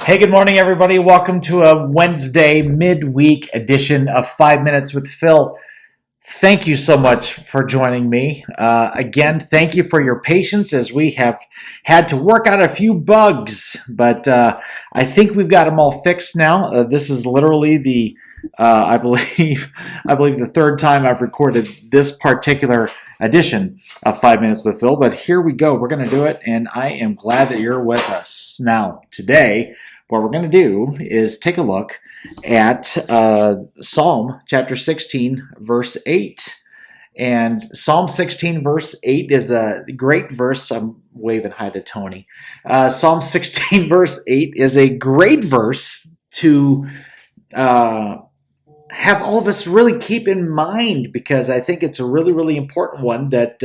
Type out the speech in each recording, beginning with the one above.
Hey, good morning, everybody. Welcome to a Wednesday midweek edition of 5 Minutes with Phil. Thank you so much for joining me. Again, thank you for your patience as we have had to work out a few bugs, but I think we've got them all fixed now. This is literally I believe, the third time I've recorded this particular edition of 5 Minutes with Phil, but here we go. We're going to do it, and I am glad that you're with us. Now, today, what we're going to do is take a look at Psalm chapter 16, verse 8. And Psalm 16, verse 8 is a great verse. I'm waving hi to Tony. Psalm 16, verse 8 is a great verse to have all of us really keep in mind, because I think it's a really, really important one that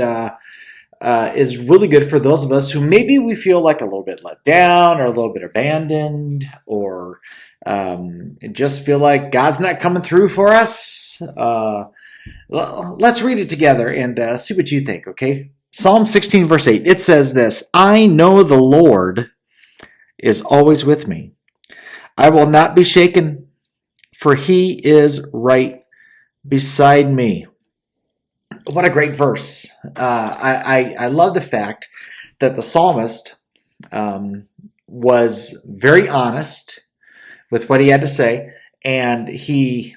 is really good for those of us who maybe we feel like a little bit let down or a little bit abandoned, or just feel like God's not coming through for us. Let's read it together and see what you think, okay? Psalm 16, verse 8, it says this: I know the Lord is always with me. I will not be shaken, for he is right beside me. What a great verse. I love the fact that the psalmist was very honest with what he had to say, and he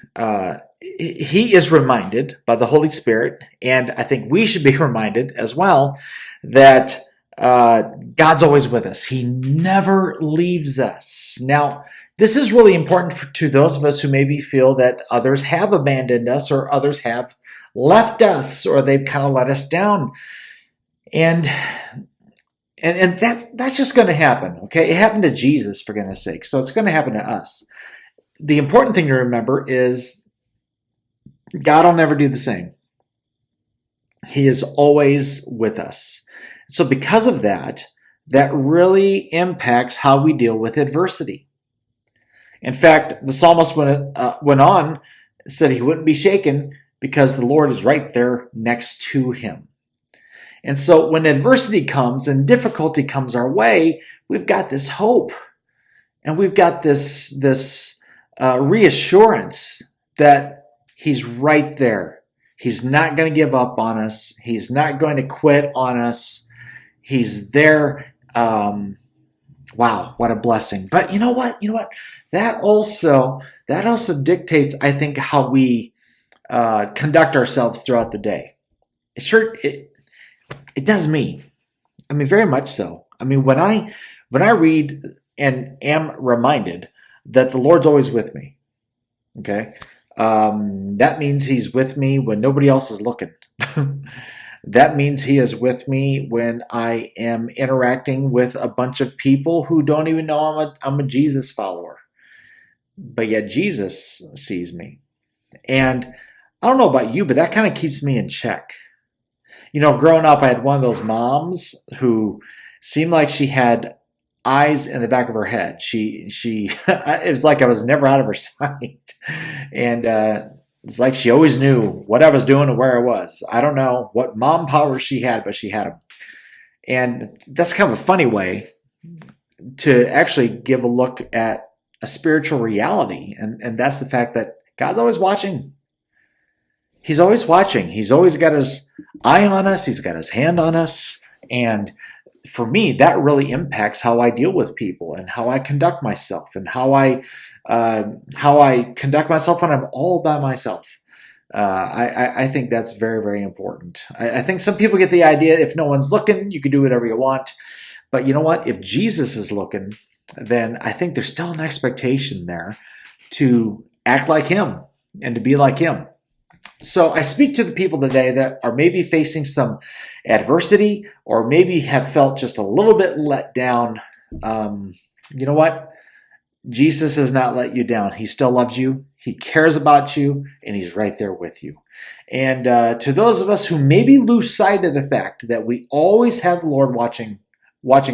is reminded by the Holy Spirit, and I think we should be reminded as well, that God's always with us. He never leaves us. Now, this is really important to those of us who maybe feel that others have abandoned us, or others have left us, or they've kind of let us down. And that's just going to happen, okay? It happened to Jesus, for goodness sake, so it's going to happen to us. The important thing to remember is God will never do the same. He is always with us. So because of that, that really impacts how we deal with adversity. In fact, the psalmist went on, said he wouldn't be shaken because the Lord is right there next to him. And so when adversity comes and difficulty comes our way, we've got this hope, and we've got this reassurance that he's right there. He's not going to give up on us. He's not going to quit on us. He's there. Wow, what a blessing. But you know what? That also dictates, I think, how we conduct ourselves throughout the day. It does me. I mean, very much so. I mean, when I read and am reminded that the Lord's always with me, okay, that means he's with me when nobody else is looking. That means he is with me when I am interacting with a bunch of people who don't even know I'm a Jesus follower. But yet Jesus sees me. And I don't know about you, but that kind of keeps me in check. You know, growing up, I had one of those moms who seemed like she had eyes in the back of her head. It was like I was never out of her sight. And it's like she always knew what I was doing and where I was. I don't know what mom powers she had, but she had them. And that's kind of a funny way to actually give a look at a spiritual reality. And that's the fact that God's always watching. He's always watching. He's always got his eye on us. He's got his hand on us. And for me, that really impacts how I deal with people and how I conduct myself, and how I conduct myself when I'm all by myself. I think that's very, very important. I think some people get the idea if no one's looking, you can do whatever you want. But you know what? If Jesus is looking, then I think there's still an expectation there to act like him and to be like him. So I speak to the people today that are maybe facing some adversity, or maybe have felt just a little bit let down. You know what? Jesus has not let you down. He still loves you. He cares about you, and he's right there with you. And to those of us who maybe lose sight of the fact that we always have the Lord watching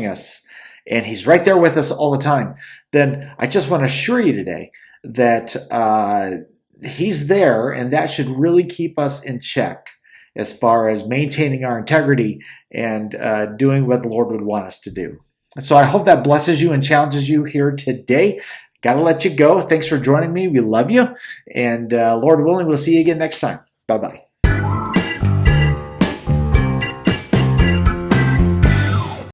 us, and he's right there with us all the time, then I just want to assure you today that he's there, and that should really keep us in check as far as maintaining our integrity and doing what the Lord would want us to do. So I hope that blesses you and challenges you here today. Got to let you go. Thanks for joining me. We love you. And Lord willing, we'll see you again next time. Bye-bye.